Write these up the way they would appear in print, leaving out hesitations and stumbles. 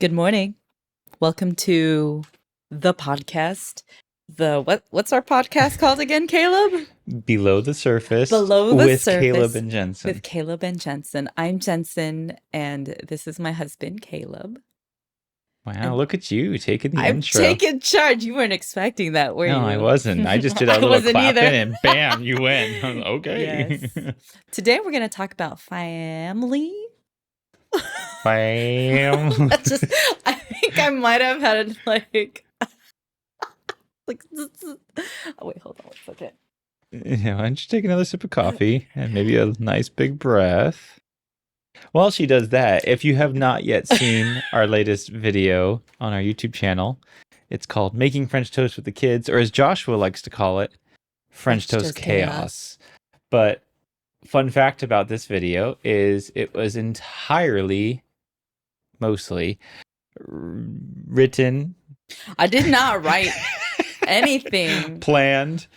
Good morning. Welcome to the podcast. What's our podcast called again, Caleb? Below the Surface Below the with Surface Caleb and Jensen. with Caleb and Jensen. I'm Jensen, and this is my husband, Caleb. Wow, And look at you taking the I'm intro. taking charge. You weren't expecting that, were you? No, I wasn't. I just did a I little wasn't clapping either. and bam, you win. Okay. Yes. Today we're going to talk about family. Bam. I think I might have had it like oh, wait, hold on 1 second. Yeah, why don't you take another sip of coffee and maybe a nice big breath? While she does that, if you have not yet seen our latest video on our YouTube channel, it's called Making French Toast with the Kids, or as Joshua likes to call it, French Toast Chaos. But fun fact about this video is it was mostly written. I did not write anything. Planned.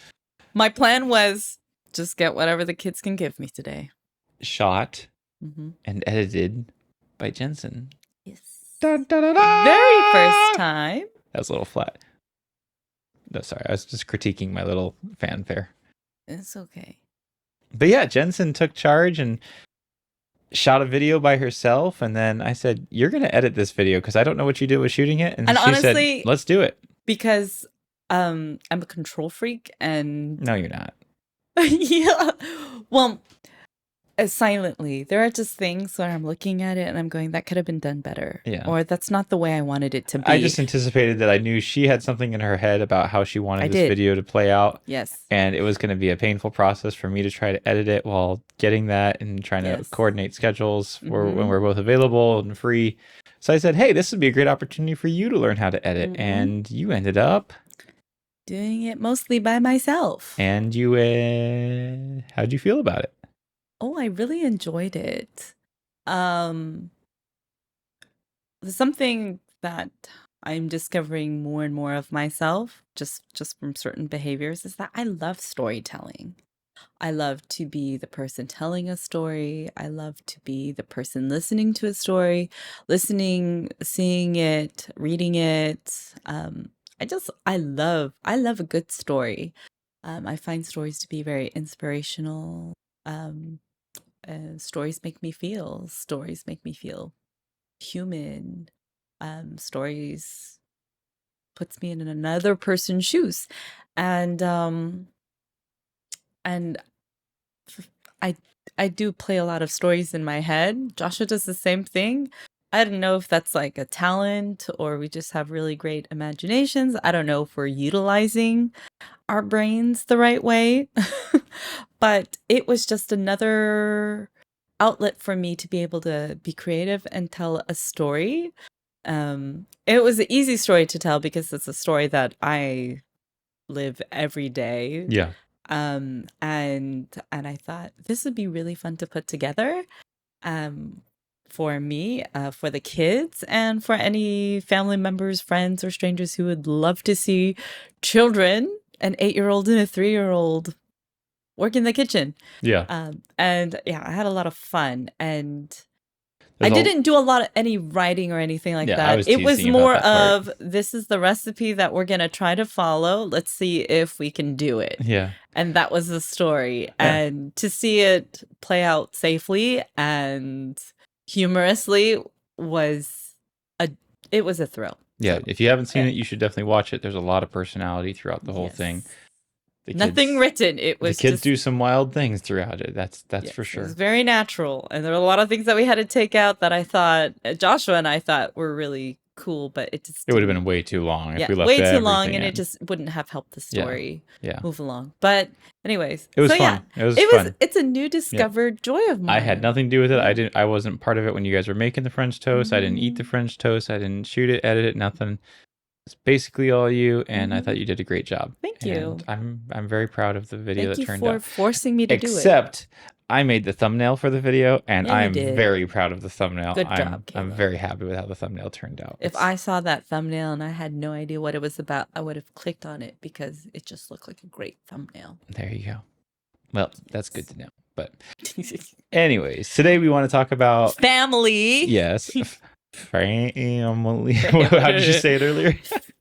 My plan was just get whatever the kids can give me today. Shot and edited by Jensen. Yes. Da, da, da, da. Very first time. That was a little flat. No, sorry. I was just critiquing my little fanfare. It's okay. But yeah, Jensen took charge and shot a video by herself. And then I said, you're going to edit this video because I don't know what you did with shooting it. And she honestly, said, let's do it. Because I'm a control freak and... No, you're not. Yeah. Well, silently. There are just things where I'm looking at it and I'm going, that could have been done better. Yeah. Or that's not the way I wanted it to be. I just anticipated that I knew she had something in her head about how she wanted this video to play out. Yes. And it was going to be a painful process for me to try to edit it while getting that and trying to coordinate schedules for when we're both available and free. So I said, hey, this would be a great opportunity for you to learn how to edit. And you ended up doing it mostly by myself. And you, how'd you feel about it? Oh, I really enjoyed it. Something that I'm discovering more and more of myself, just from certain behaviors, is that I love storytelling. I love to be the person telling a story. I love to be the person listening to a story, seeing it, reading it. I love a good story. I find stories to be very inspirational. Stories make me feel. Stories make me feel human. Stories puts me in another person's shoes, and I do play a lot of stories in my head. Joshua does the same thing. I don't know if that's like a talent or we just have really great imaginations. I don't know if we're utilizing our brains the right way, but it was just another outlet for me to be able to be creative and tell a story. It was an easy story to tell because it's a story that I live every day. Yeah. And I thought this would be really fun to put together. For me, for the kids, and for any family members, friends, or strangers who would love to see children, an 8-year-old and a 3-year-old, work in the kitchen. Yeah. And yeah, I had a lot of fun, and I didn't do any writing or anything like that. It was more of, this is the recipe that we're going to try to follow. Let's see if we can do it. Yeah. And that was the story. Yeah. And to see it play out safely and humorously was a thrill. Yeah, if you haven't seen it, you should definitely watch it. There's a lot of personality throughout the whole thing. Nothing written. It was the kids do some wild things throughout it. That's for sure. It was very natural, and there were a lot of things that we had to take out that I thought Joshua and I thought were really cool, but it would have been way too long if we left way too long, and it just wouldn't have helped the story move along. But anyways, it was fun. Yeah, it's a new discovered joy of mine. I had nothing to do with it. I wasn't part of it when you guys were making the French toast. I didn't eat the French toast. I didn't shoot it, edit it, nothing. It's basically all you, and I thought you did a great job. Thank you. I'm very proud of the video that turned out. Thank you for forcing me to do it. Except I made the thumbnail for the video, and I'm very proud of the thumbnail. Good job, I'm very happy with how the thumbnail turned out. If I saw that thumbnail and I had no idea what it was about, I would have clicked on it because it just looked like a great thumbnail. There you go. Well, that's good to know. But anyways, today we want to talk about family. Yes. family. How did you say it earlier?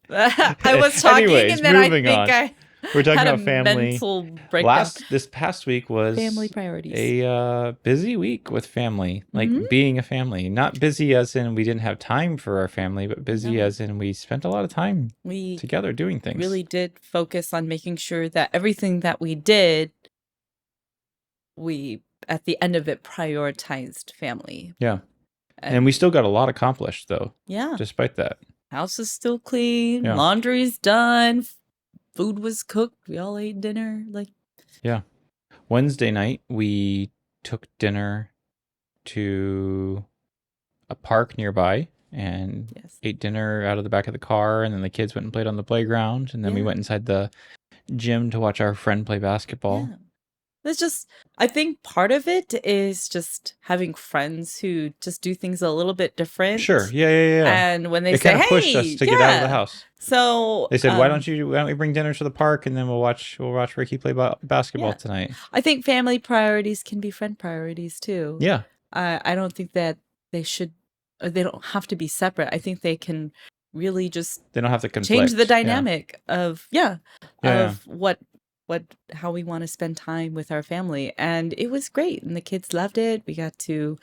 I was talking Anyways, and then I moving think on. I We're talking had a about family. mental breakdown. This past week was Family priorities. a busy week with family, like Mhm. being a family. Not busy as in we didn't have time for our family, but busy No. as in we spent a lot of time We together doing things. really did focus on making sure that everything that we did, we at the end of it prioritized family. Yeah. And we still got a lot accomplished though, Yeah. despite that. House is still clean. Yeah. Laundry's done. Food was cooked. We all ate dinner. Like, Yeah. Wednesday night, we took dinner to a park nearby and yes. ate dinner out of the back of the car. And then the kids went and played on the playground. And then we Yeah. went inside the gym to watch our friend play basketball. Yeah. It's just, I think part of it is just having friends who just do things a little bit different. Sure. Yeah. And when they It say, kind of hey, pushed us to get out of the house. So They said, why don't we bring dinner to the park and then we'll watch Ricky play basketball Yeah. tonight. I think family priorities can be friend priorities too. Yeah. I don't think that they don't have to be separate. I think they can really just They don't have to conflict. change the dynamic of what how we want to spend time with our family. And it was great. And the kids loved it. We got to,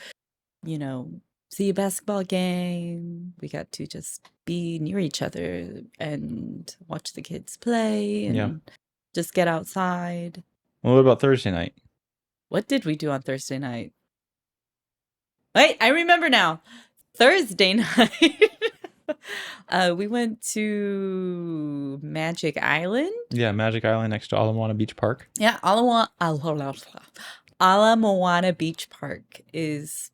see a basketball game. We got to just be near each other and watch the kids play and just get outside. Well, what about Thursday night? What did we do on Thursday night? Wait, I remember now. Thursday night, we went to Magic Island. Yeah, Magic Island next to Ala Moana Beach Park. Yeah, Ala Moana Beach Park is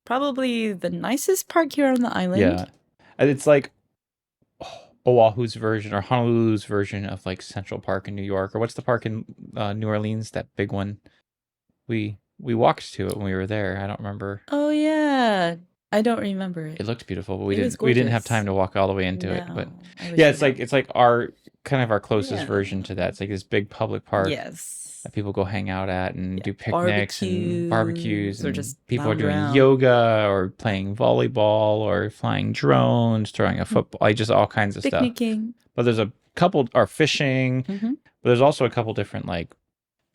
probably the nicest park here on the island. Yeah, it's like Oahu's version or Honolulu's version of like Central Park in New York, or what's the park in New Orleans? That big one. We walked to it when we were there. I don't remember. Oh yeah, I don't remember it. It looked beautiful, but we didn't have time to walk all the way into it. But yeah, it's like our kind of our closest version to that. It's like this big public park. Yes. That people go hang out at and do picnics and barbecues, or and just people are doing around. yoga or playing volleyball or flying drones, throwing a football, like just all kinds of Picnicking. stuff. But there's a couple are fishing, but there's also a couple different like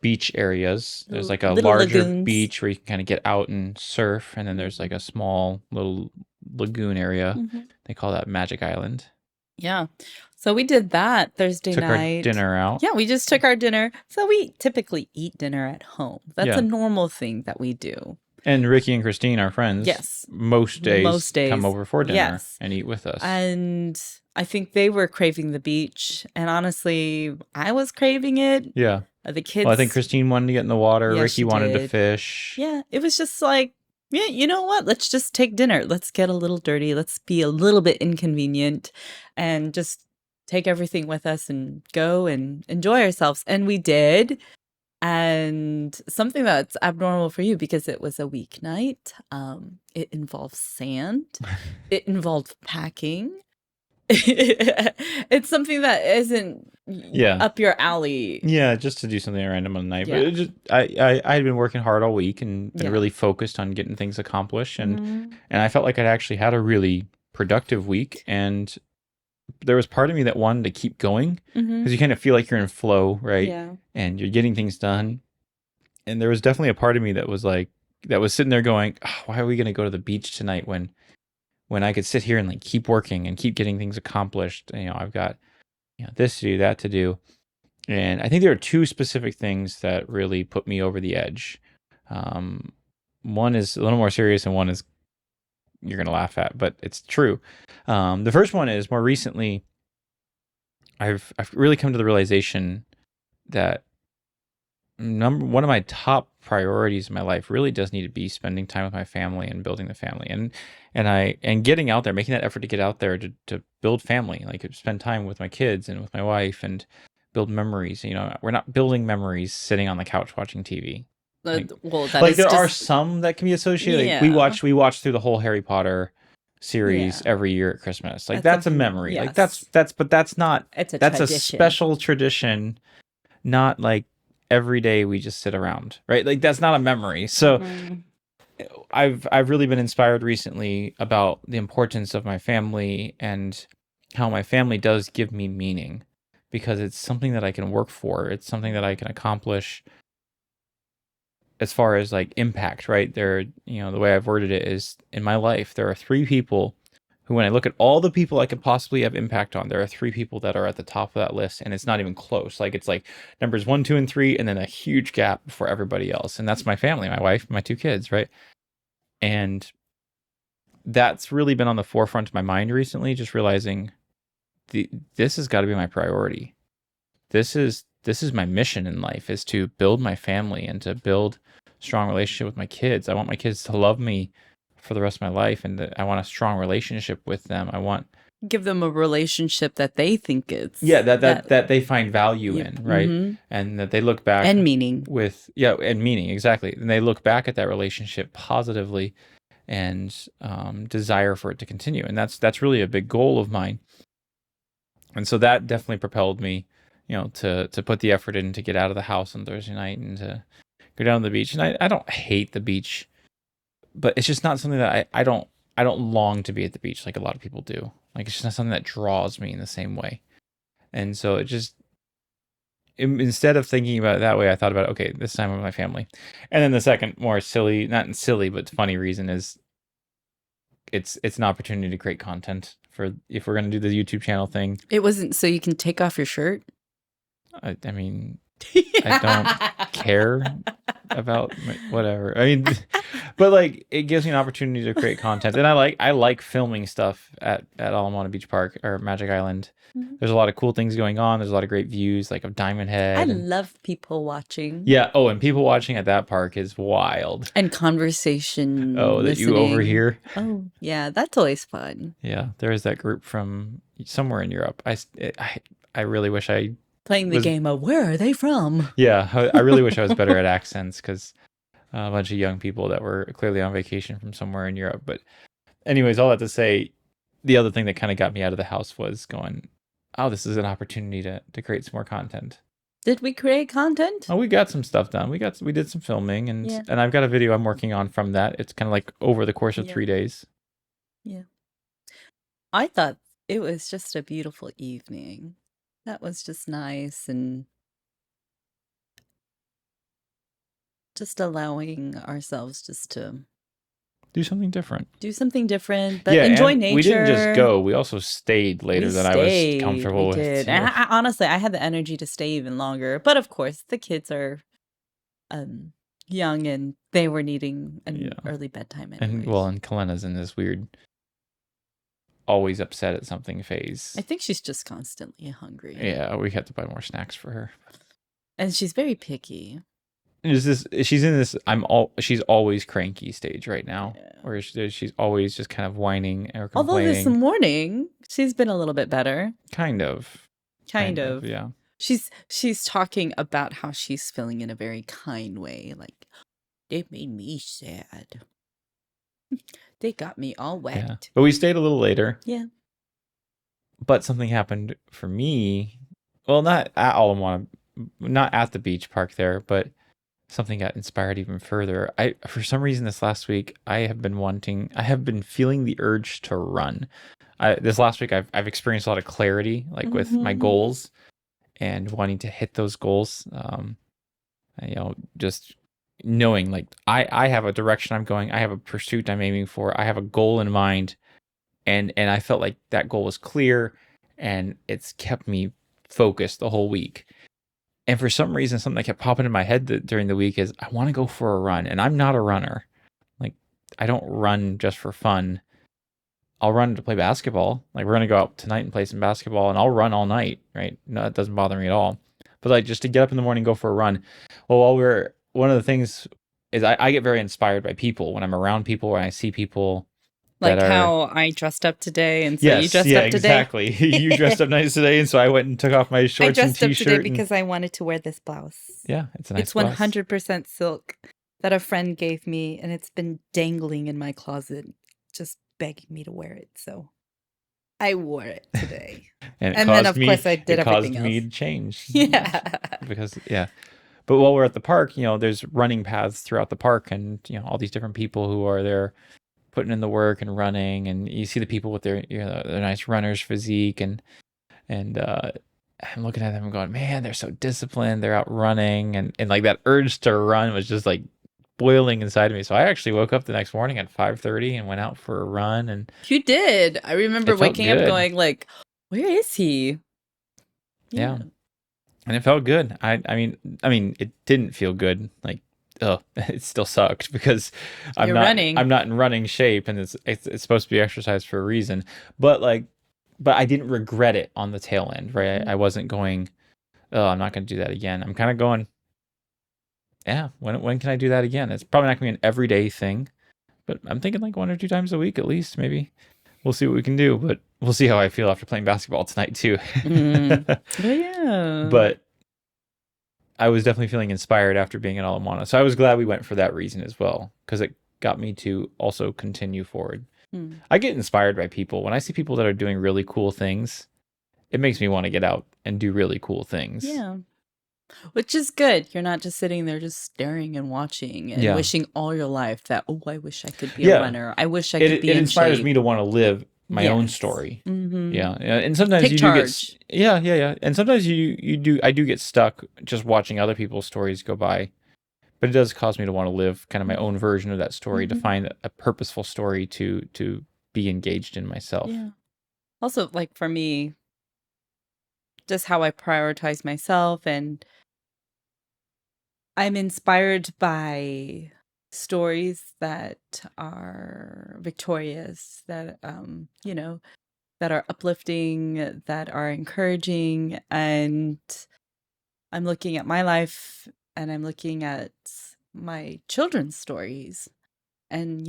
beach areas. There's like a larger lagoons. beach where you can kind of get out and surf, and then there's like a small little lagoon area. They call that Magic Island. Yeah. So we did that Thursday Took night. our dinner out. Yeah, we just took our dinner. So we typically eat dinner at home. That's a normal thing that we do. And Ricky and Christine, our friends, most days come over for dinner and eat with us. And I think they were craving the beach. And honestly, I was craving it. Yeah. The kids. Well, I think Christine wanted to get in the water. Yeah, Ricky wanted to fish. Yeah. It was just like, yeah, you know what? Let's just take dinner. Let's get a little dirty. Let's be a little bit inconvenient and just take everything with us and go and enjoy ourselves. And we did. And something that's abnormal for you because it was a weeknight. It involved sand. It involved packing. It's something that isn't up your alley. Yeah, just to do something random on the night. But it just, I had been working hard all week and been really focused on getting things accomplished. And I felt like I'd actually had a really productive week. And there was part of me that wanted to keep going because you kind of feel like you're in flow, right? Yeah. And you're getting things done. And there was definitely a part of me that was like, that was sitting there going, oh, why are we going to go to the beach tonight when I could sit here and like keep working and keep getting things accomplished? I've got this to do, that to do. And I think there are two specific things that really put me over the edge. One is a little more serious and one is you're going to laugh at, but it's true. The first one is more recently, I've really come to the realization that one of my top priorities in my life really does need to be spending time with my family and building the family and getting out there, making that effort to get out there to build family, like spend time with my kids and with my wife and build memories. We're not building memories sitting on the couch watching TV. There are some that can be associated. Like we watch through the whole Harry Potter series every year at Christmas. Like that's a memory. Yes. Like that's not. It's a that's tradition. a special tradition. Not like every day we just sit around, right? Like that's not a memory. So I've really been inspired recently about the importance of my family and how my family does give me meaning, because it's something that I can work for. It's something that I can accomplish as far as like impact, right? There, the way I've worded it is, in my life, there are three people who, when I look at all the people I could possibly have impact on, there are three people that are at the top of that list, and it's not even close. Like, it's like numbers 1, 2, and 3, and then a huge gap for everybody else. And that's my family, my wife, my two kids, right? And that's really been on the forefront of my mind recently, just realizing this has got to be my priority. This is my mission in life, is to build my family and to build strong relationship with my kids. I want my kids to love me for the rest of my life, and I want a strong relationship with them. I want Give them a relationship that they think is that they find value Yep. in, right? Mhm. And that they look back And meaning. with and meaning, exactly. And they look back at that relationship positively and desire for it to continue. And that's really a big goal of mine. And so that definitely propelled me, to put the effort in to get out of the house on Thursday night and to go down to the beach. And I don't hate the beach, but it's just not something that I don't long to be at the beach like a lot of people do. Like, it's just not something that draws me in the same way. And so it just, instead of thinking about it that way, I thought about, okay, this time with my family. And then the second more silly, not silly, but funny reason is it's an opportunity to create content for, if we're going to do the YouTube channel thing. It wasn't so you can take off your shirt? I mean, I don't care about whatever. I mean, but like, it gives me an opportunity to create content, and I like filming stuff at Ala Moana Beach Park or Magic Island. Mhm. There's a lot of cool things going on. There's a lot of great views, like of Diamond Head. I and- love people watching. yeah. Oh, and people watching at that park is wild. And conversation. Oh, that you listening. overhear. Oh, yeah, that's always fun. Yeah, there is that group from somewhere in Europe. I really wish I. Playing the game of where are they from? Yeah, I really wish I was better at accents, because a bunch of young people that were clearly on vacation from somewhere in Europe. But anyways, all that to say, the other thing that kind of got me out of the house was going, oh, this is an opportunity to create some more content. Did we create content? Oh, we got some stuff done. We did some filming, and Yeah. and I've got a video I'm working on from that. It's kind of like over the course of Yeah. 3 days. Yeah. I thought it was just a beautiful evening. That was just nice, and just allowing ourselves just to Do something different. do something different, but Yeah, enjoy and nature. we didn't just go. We also stayed later than I was comfortable we did. with. And honestly, I had the energy to stay even longer. But of course, the kids are young, and they were needing an Yeah. early bedtime And anyways. and Kalena's in this weird, always upset at something phase. I think she's just constantly hungry. Yeah, we had to buy more snacks for her. And she's very picky. She's in this she's always cranky stage right now, Yeah. where she's always just kind of whining or Although complaining. this morning, she's been a little bit better. Kind of. Yeah. She's talking about how she's feeling in a very kind way. Like, they made me sad. They got me all wet. Yeah. But we stayed a little later. Yeah. But something happened for me. Well, not at Ala Moana, not at the beach park there, but something got inspired even further. For some reason this last week, I have been feeling the urge to run. This last week I've experienced a lot of clarity, like with my Mhm. goals and wanting to hit those goals. Just knowing, like, I have a direction I'm going, I have a pursuit I'm aiming for, I have a goal in mind, and I felt like that goal was clear, and it's kept me focused the whole week. And for some reason, something that kept popping in my head during the week is, I want to go for a run. And I'm not a runner. Like, I don't run just for fun. I'll run to play basketball. Like, we're going to go out tonight and play some basketball, and I'll run all night, right? No, that doesn't bother me at all. But like, just to get up in the morning, go for a run. Well, one of the things is I get very inspired by people when I'm around people, when I see people. Like how I dressed up today, and so you dressed up today. Exactly. You dressed up nice today, and so I went and took off my shorts and t-shirt. I dressed up today because I wanted to wear this blouse. Yeah, it's a nice It's blouse. 100% silk that a friend gave me, and it's been dangling in my closet, just begging me to wear it. So I wore it today. and then, of course, I did it caused everything me else. to change. Yeah. Because, yeah. But while we're at the park, there's running paths throughout the park, and all these different people who are there putting in the work and running, and you see the people with their nice runner's physique, and I'm looking at them and going, man, they're so disciplined. They're out running, and like that urge to run was just like boiling inside of me. So I actually woke up the next morning at 5:30 and went out for a run, and You did. I remember it felt waking up good. going like, where is he? Yeah. And it felt good. I mean, it didn't feel good. Like, oh, it still sucked because I'm You're not running. I'm not in running shape, and it's supposed to be exercise for a reason. But I didn't regret it on the tail end, right? I wasn't going, oh, I'm not going to do that again. I'm kind of going, yeah, when can I do that again? It's probably not going to be an everyday thing, but I'm thinking like 1 or 2 times a week at least, maybe. We'll see what we can do, but we'll see how I feel after playing basketball tonight too. But yeah. But I was definitely feeling inspired after being at Ala Moana. So I was glad we went for that reason as well, because it got me to also continue forward. I get inspired by people. When I see people that are doing really cool things, it makes me want to get out and do really cool things. Yeah. Which is good. You're not just sitting there just staring and watching and Yeah. wishing all your life that, oh, I wish I could be a runner. I wish I could be It in inspires shape. me to want to live my own story. Yeah. And sometimes Take you charge. do get yeah. And sometimes I do get stuck just watching other people's stories go by. But it does cause me to want to live kind of my own version of that story, to find a purposeful story to be engaged in myself. Yeah. Also, like for me, just how I prioritize myself, and I'm inspired by stories that are victorious, that that are uplifting, that are encouraging, and I'm looking at my life and I'm looking at my children's stories. And,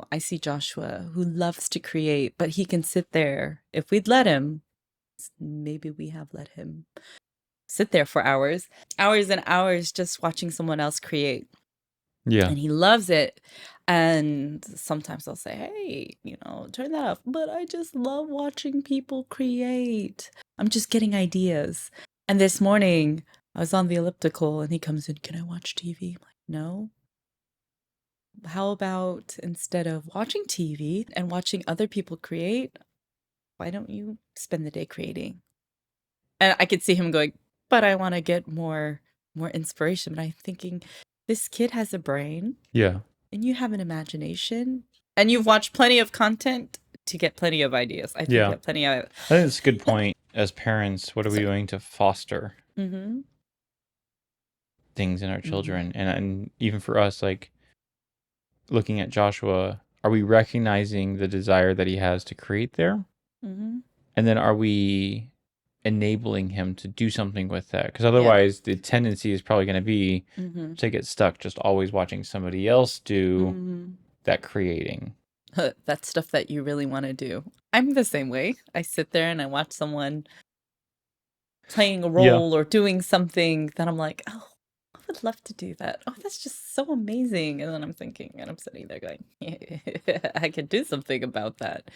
I see Joshua who loves to create, but he can sit there. If we'd let him, maybe we have let him sit there for hours and hours just watching someone else create. Yeah. And he loves it. And sometimes I'll say, hey, turn that off. But I just love watching people create. I'm just getting ideas. And this morning I was on the elliptical and he comes in, can I watch TV? I'm like, no. How about instead of watching TV and watching other people create, why don't you spend the day creating? And I could see him going, but I want to get more inspiration. But I'm thinking, this kid has a brain. Yeah. And you have an imagination. And you've watched plenty of content to get plenty of ideas. I think you have plenty of... I think it's a good point. As parents, what are we doing to foster things in our children? And even for us, like looking at Joshua, are we recognizing the desire that he has to create there? And then are we enabling him to do something with that? Because otherwise the tendency is probably going to be to get stuck just always watching somebody else do that creating. That stuff that you really want to do. I'm the same way. I sit there and I watch someone playing a role or doing something that I'm like, oh, I would love to do that. Oh, that's just so amazing. And then I'm thinking, and I'm sitting there going, yeah, I could do something about that.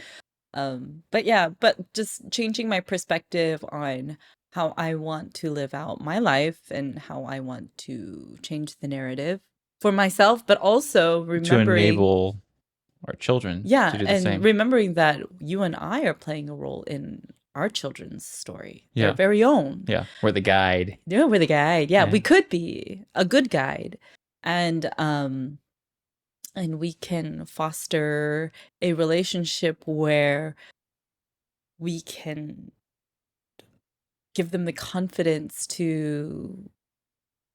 But just changing my perspective on how I want to live out my life and how I want to change the narrative for myself, but also remembering to enable our children to do the same. Remembering that you and I are playing a role in our children's story, their very own. Yeah, we're the guide. Yeah, we're the guide. Yeah, we could be a good guide, and we can foster a relationship where we can give them the confidence to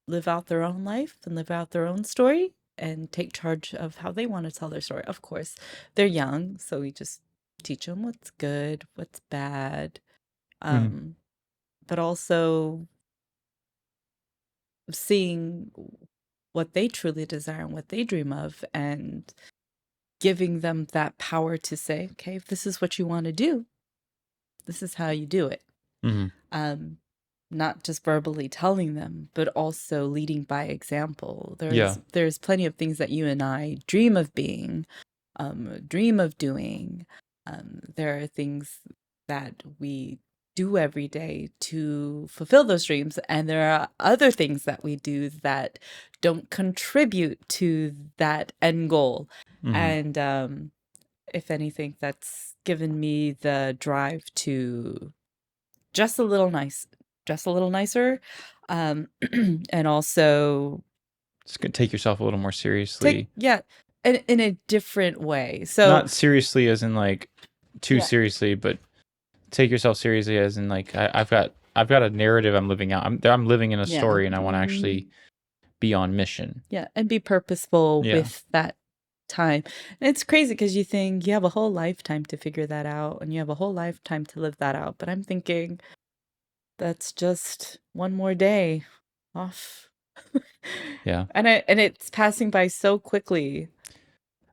live out their own life and live out their own story and take charge of how they want to tell their story. Of course, they're young, so we just teach them what's good, what's bad, but also seeing what they truly desire and what they dream of, and giving them that power to say, okay, if this is what you want to do, this is how you do it. Not just verbally telling them, but also leading by example. There's plenty of things that you and I dream of being, dream of doing. There are things that we do every day to fulfill those dreams. And there are other things that we do that don't contribute to that end goal. And if anything, that's given me the drive to just a little nicer. And also It's gonna take yourself a little more seriously. in a different way. So Not seriously as in like too Yeah. seriously, but take yourself seriously as in like I've got a narrative I'm living out. I'm living in a Yeah. story, and I want to actually be on mission. Yeah, and be purposeful Yeah. with that time. And it's crazy because you think you have a whole lifetime to figure that out, and you have a whole lifetime to live that out. But I'm thinking that's just one more day off. Yeah. And it's passing by so quickly.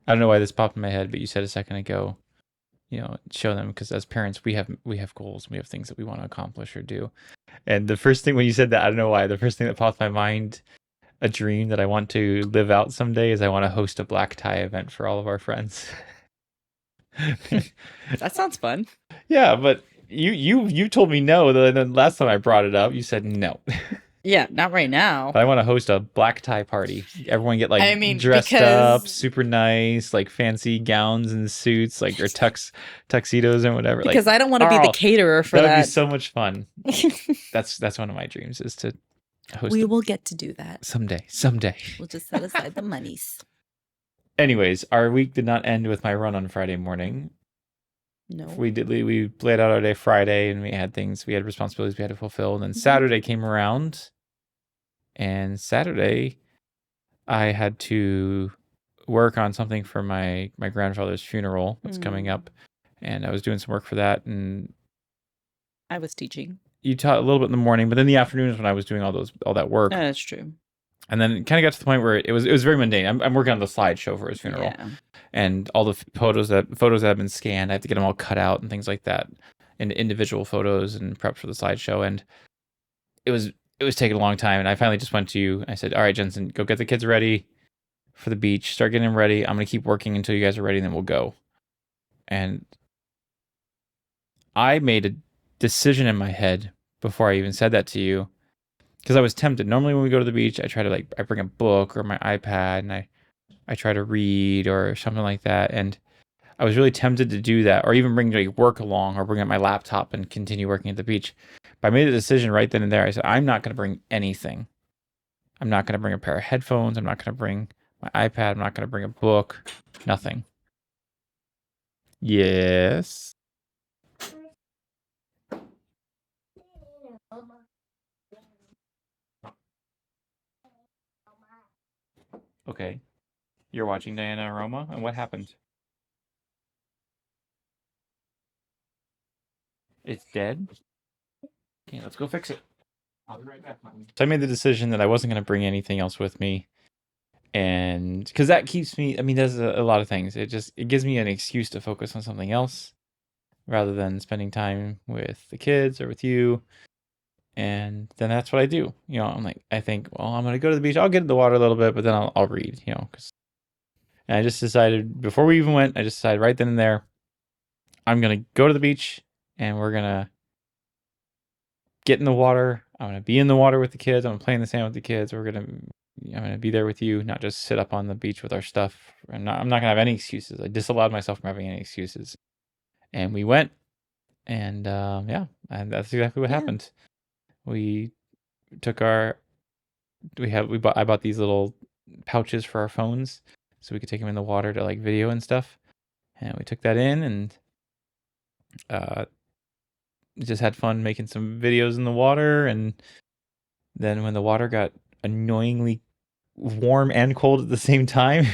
I don't know why this popped in my head, but you said a second ago, you know, show them, because as parents we have goals, we have things that we want to accomplish or do. And the first thing when you said that, I don't know why, the first thing that popped in my mind, a dream that I want to live out someday, is I want to host a black tie event for all of our friends. That sounds fun. Yeah, but you told me no. Then last time I brought it up, you said no. Yeah, not right now. But I want to host a black tie party. Everyone get like I mean, dressed up, because- super nice, like fancy gowns and suits, like or tuxedos and whatever. Because like, I don't want to be the caterer for that would that. be so much fun. That's one of my dreams, is to host We will get to do that. someday. We'll just set aside the monies. Anyways, our week did not end with my run on Friday morning. No. We laid out our day Friday, and we had responsibilities we had to fulfill. And then Saturday came around, and Saturday I had to work on something for my grandfather's funeral that's coming up, and I was doing some work for that. And I was teaching. You taught a little bit in the morning, but then the afternoon is when I was doing all that work. That's true. And then it kind of got to the point where it was very mundane. I'm working on the slideshow for his funeral. Yeah. And all the photos that have been scanned, I have to get them all cut out and things like that, and individual photos and prep for the slideshow. And it was taking a long time. And I finally just went to you. I said, "All right, Jensen, go get the kids ready for the beach. Start getting them ready. I'm gonna keep working until you guys are ready, and then we'll go." And I made a decision in my head before I even said that to you, because I was tempted. Normally, when we go to the beach, I try to I bring a book or my iPad, and I try to read or something like that. And I was really tempted to do that, or even bring work along, or bring up my laptop and continue working at the beach. But I made a decision right then and there. I said, I'm not going to bring anything. I'm not going to bring a pair of headphones. I'm not going to bring my iPad. I'm not going to bring a book. Nothing. Yes. Okay. You're watching Diana and Roma, and what happened? It's dead? Okay, let's go fix it. I'll be right back. So I made the decision that I wasn't going to bring anything else with me. And because that keeps me, there's a lot of things. It gives me an excuse to focus on something else rather than spending time with the kids or with you. And then that's what I do. I think, well, I'm going to go to the beach. I'll get in the water a little bit, but then I'll read, and I just decided before we even went, right then and there, I'm going to go to the beach and we're going to get in the water. I'm going to be in the water with the kids. I'm going to play in the sand with the kids. I'm going to be there with you, not just sit up on the beach with our stuff. I'm not going to have any excuses. I disallowed myself from having any excuses. And we went, and and that's exactly what happened. We took I bought these little pouches for our phones so we could take them in the water to video and stuff. And we took that in and just had fun making some videos in the water. And then when the water got annoyingly warm and cold at the same time,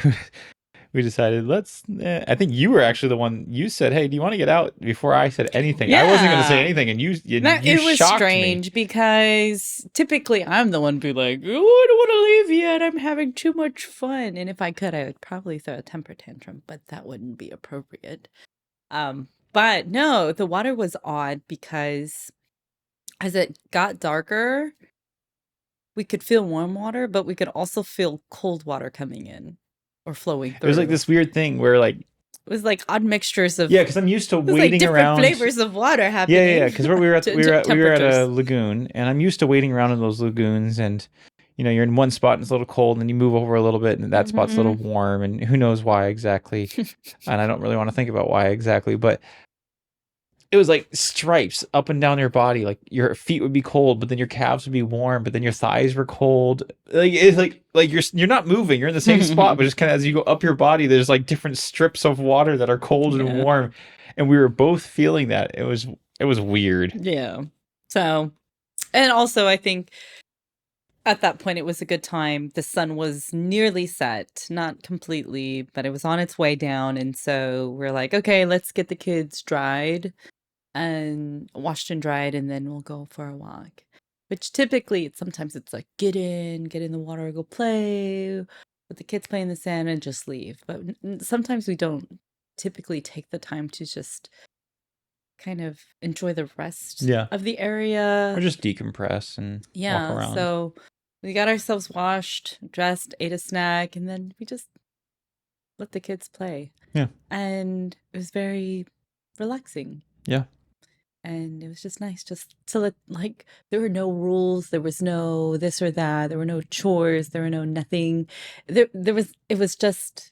we decided I think you were actually the one. You said, "Hey, do you want to get out?" Before I said anything. I wasn't going to say anything, and you it was shocked strange me. Because typically I'm the one who be like, "Oh, I don't want to leave yet. I'm having too much fun." And if I could, I would probably throw a temper tantrum, but that wouldn't be appropriate. But no, the water was odd because as it got darker, we could feel warm water, but we could also feel cold water coming in or flowing through. It was like this weird thing where was like odd mixtures of Yeah, because I'm used to it was like waiting different around. flavors of water Yeah, happening. because we were at to- we were to at, we were at a temperatures. lagoon, and I'm used to waiting around in those lagoons, and you're in one spot and it's a little cold, and then you move over a little bit, and that spot's a little Mhm. warm, and who knows why exactly. And I don't really want to think about why exactly, but it was like stripes up and down your body. Like your feet would be cold, but then your calves would be warm, but then your thighs were cold. Like it's like you're not moving. You're in the same spot, but just kind of as you go up your body, there's like different strips of water that are cold and Yeah. warm, and we were both feeling that. It was weird. Yeah. So, and also I think at that point it was a good time. The sun was nearly set, not completely, but it was on its way down. And so we're like, okay, let's get the kids dried and washed and dried, and then we'll go for a walk. Which typically, sometimes it's like get in the water, go play, let the kids play in the sand, and just leave. But sometimes we don't typically take the time to just kind of enjoy the rest Yeah. of the Or area. just decompress and walk Yeah, around. so we got ourselves washed, dressed, ate a snack, and then we just let the kids play. Yeah. And it was very relaxing. Yeah. And it was just nice just to let, like, there were no rules, there was no this or that, there were no chores, there were no nothing. It was just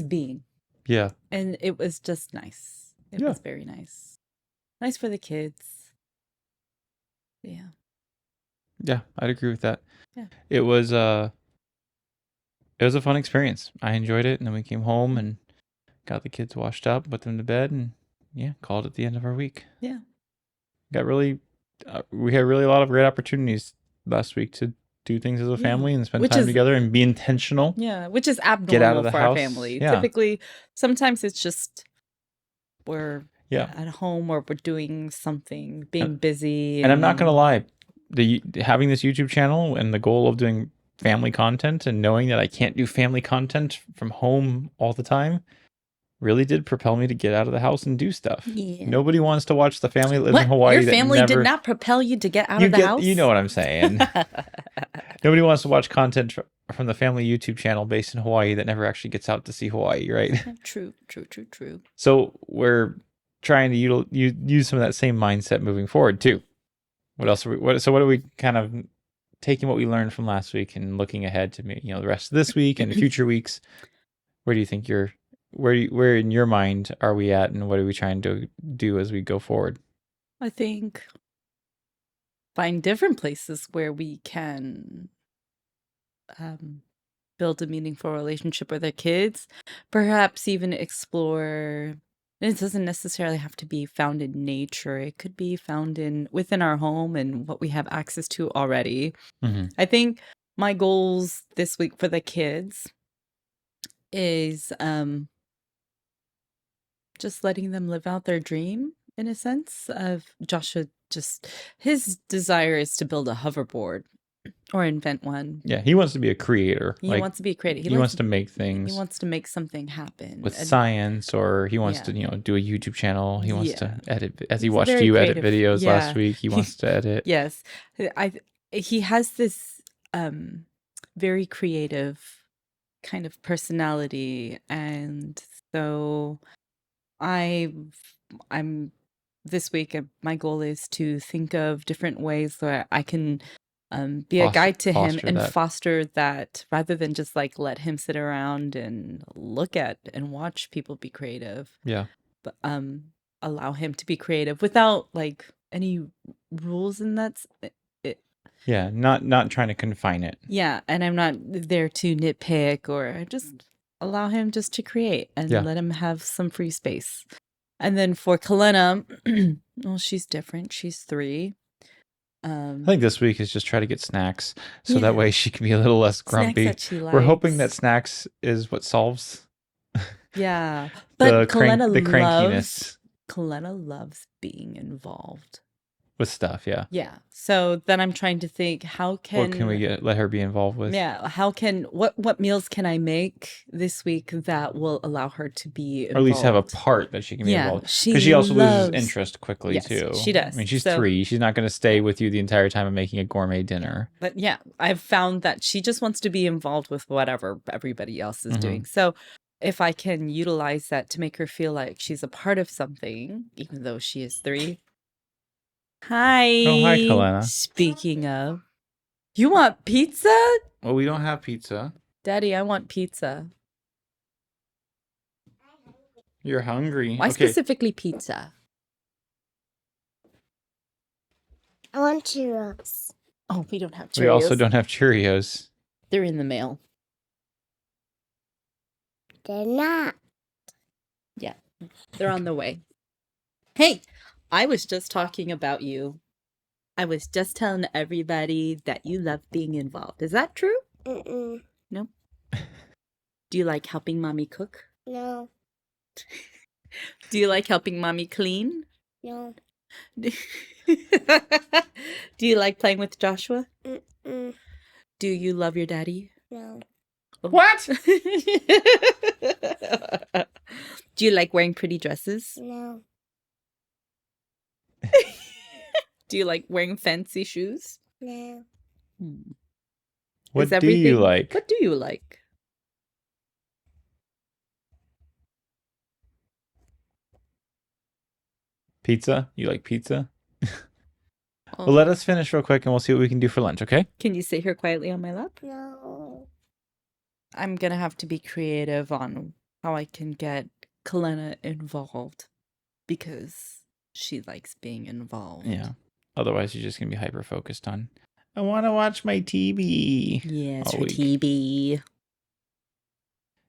being. Yeah. And it was just nice. It Yeah. was very nice. Nice for the kids. Yeah. Yeah, I'd agree with that. Yeah. It was a fun experience. I enjoyed it, and then we came home and got the kids washed up, put them to bed, and yeah, called it the end of our week. Yeah. We had really a lot of great opportunities last week to do things as a Yeah. family and spend Which time is- together and be intentional. Yeah, which is abnormal Get out of the for house. our family. Yeah. Typically, sometimes it's just we're Yeah. at home or we're doing something, being busy. And I'm not gonna lie, having this YouTube channel and the goal of doing family content and knowing that I can't do family content from home all the time really did propel me to get out of the house and do stuff. Yeah. Nobody wants to watch the family that lives What? in Hawaii. Your that family never, did not propel you to get out of the house? You know what I'm saying. Nobody wants to watch content from the family YouTube channel based in Hawaii that never actually gets out to see Hawaii, right? True. So we're trying to use some of that same mindset moving forward too. What else are what are we kind of taking what we learned from last week and looking ahead to the rest of this week and the future weeks? Where do you think where in your mind are we at, and what are we trying to do as we go forward? I think find different places where we can build a meaningful relationship with our kids. Perhaps even explore. It doesn't necessarily have to be found in nature. It could be found within our home and what we have access to already. Mm-hmm. I think my goals this week for the kids is just letting them live out their dream, in a sense. Of Joshua, just his desire is to build a hoverboard or invent one. Yeah, he wants to be a creator. He wants to be a creator. He wants to make things. He wants to make something happen with science, or he wants to do a YouTube channel. He wants to edit, as he watched you edit videos last week. He wants to edit. Yes, he has this very creative kind of personality, and so I'm this week. My goal is to think of different ways where I can be a guide to him and foster that, rather than just like let him sit around and look at and watch people be creative. Yeah. But allow him to be creative without like any rules, and that's it. Yeah, not trying to confine it. Yeah, and I'm not there to nitpick, or just allow him just to create and let him have some free space. And then for Kalena, well, she's different. She's 3. I think this week is just try to get snacks, so that way she can be a little less grumpy. Snacks that she likes. We're hoping that snacks is what solves. Yeah, but the crankiness. Kalena loves being involved with stuff. Yeah. Yeah. So then I'm trying to think, what can we let her be involved with? Yeah. What meals can I make this week that will allow her to be involved? Or at least have a part that she can be involved. Because she also loses interest quickly too. She does. I mean, she's 3. She's not going to stay with you the entire time of making a gourmet dinner. But yeah, I've found that she just wants to be involved with whatever everybody else is doing. So if I can utilize that to make her feel like she's a part of something, even though she is 3. Hi. Oh, hi, Kalena. Speaking of, you want pizza? Well, we don't have pizza. Daddy, I want pizza. You're hungry. Why specifically pizza? I want Cheerios. Oh, we don't have Cheerios. We also don't have Cheerios. They're in the mail. They're not. Yeah, they're on the way. Hey, I was just talking about you. I was just telling everybody that you love being involved. Is that true? Mm-mm. No. Do you like helping mommy cook? No. Do you like helping mommy clean? No. Do you like playing with Joshua? Mm-mm. Do you love your daddy? No. What? Do you like wearing pretty dresses? No. Do you like wearing fancy shoes? No. What Is do you everything- like? What do you like? Pizza? You like pizza? Oh, Well, let us finish real quick and we'll see what we can do for lunch, okay? can you sit here quietly on my lap? No. I'm gonna have to be creative on how I can get Kalena involved because she likes being involved. Yeah. Otherwise, you're just going to be hyper focused on, I want to watch my TV. Yes, all her week. TV.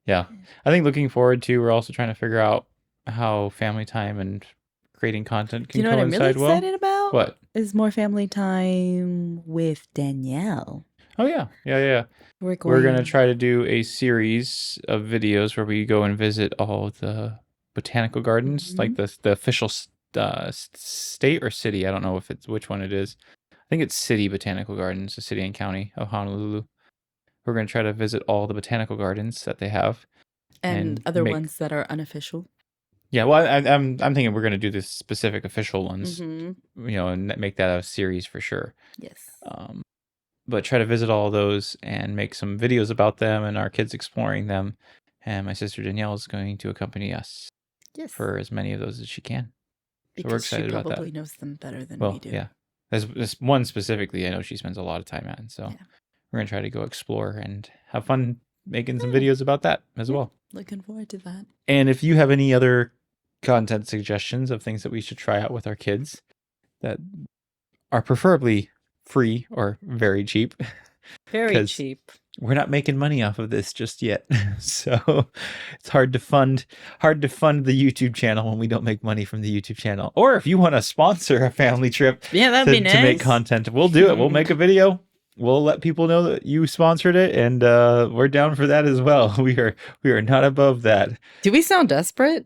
Yeah. I think looking forward to, we're also trying to figure out how family time and creating content Do can you know what I'm coincide really well. excited about? What? Is more family time with Danielle. Oh, yeah. Yeah. We're We're going to try to do a series of videos where we go and visit all the botanical gardens, like the official state or city. I don't know if it's which one it is. I think it's city botanical gardens, the city and county of Honolulu. We're going to try to visit all the botanical gardens that they have. and and other make- ones that are unofficial. Yeah, well, I'm thinking we're going to do the specific official ones, Mm-hmm. and make that a series for sure. Yes. But try to visit all of those and make some videos about them and our kids exploring them. And my sister Danielle is going to accompany us Yes. for as many of those as she can. because we're excited she about that. probably knows them better than Well, we do. yeah. There's this one specifically I know she spends a lot of time at. So Yeah. we're going to try to go explore and have fun making some videos about that as Yeah. well. Looking forward to that. And if you have any other content suggestions of things that we should try out with our kids that are preferably free or very cheap, Very 'Cause cheap. we're not making money off of this just yet. So it's hard to fund the YouTube channel when we don't make money from the YouTube channel. Or if you want to sponsor a family trip Yeah, that'd to, be nice. to make content, we'll do it. We'll make a video. We'll let people know that you sponsored it, and we're down for that as well. We are not above that. Do we sound desperate?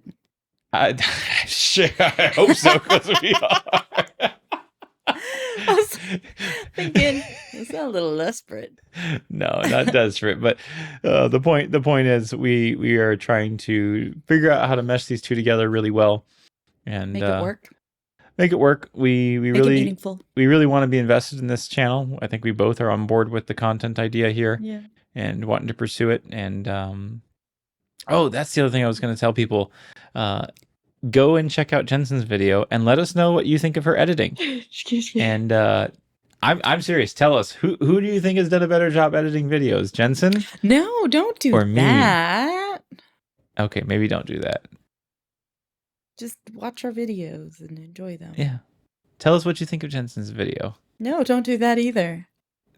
Sure, I hope so, because we are. I was thinking, it's a little desperate. No, not desperate. But the point is, we are trying to figure out how to mesh these two together really well, and Make it work. Make it work. We Make it really meaningful. want to be invested in this channel. I think we both are on board with the content idea here. Yeah. And wanting to pursue it. And that's the other thing I was going to tell people. Go and check out Jensen's video and let us know what you think of her editing. Excuse me. And I'm serious. Tell us who do you think has done a better job editing videos, Jensen? No, don't do Or me. that. Okay, maybe don't do that. Just watch our videos and enjoy them. Yeah. Tell us what you think of Jensen's video. No, don't do that either.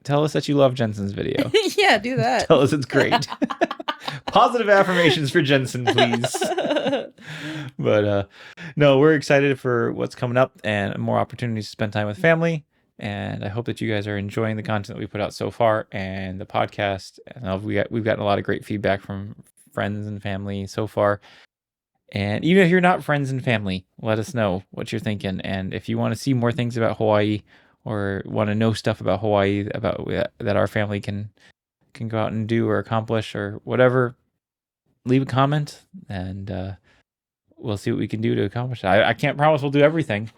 Tell us that you love Jensen's video. Yeah, do that. Tell us it's great. Positive affirmations for Jensen, please. But no, we're excited for what's coming up and more opportunities to spend time with family. And I hope that you guys are enjoying the content that we put out so far and the podcast. And we've gotten a lot of great feedback from friends and family so far. And even if you're not friends and family, let us know what you're thinking. And if you want to see more things about Hawaii or want to know stuff about Hawaii about that our family can go out and do or accomplish or whatever, leave a comment and we'll see what we can do to accomplish that. I can't promise we'll do everything,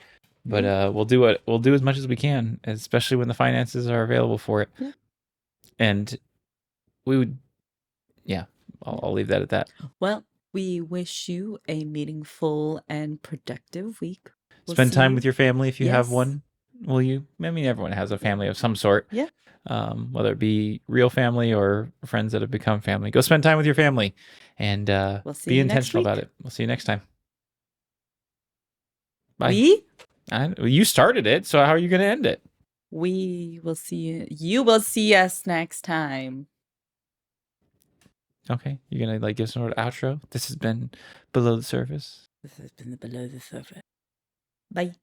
but we'll do as much as we can, especially when the finances are available for it. Yeah. And we would, I'll leave that at that. Well, We wish you a meaningful and productive week. We'll Spend see time you. with your family if you have Yes. one. Will you? I mean, everyone has a family of some sort. Yeah. Whether it be real family or friends that have become family. Go spend time with your family and We'll see be you next intentional about week. it. We'll see you next time. Bye. We You started it, so how are you going to end it? we will see you. You will see us next time. Okay, you're going to like give some sort of outro. This has been Below the Surface. This has been the Below the Surface. Bye.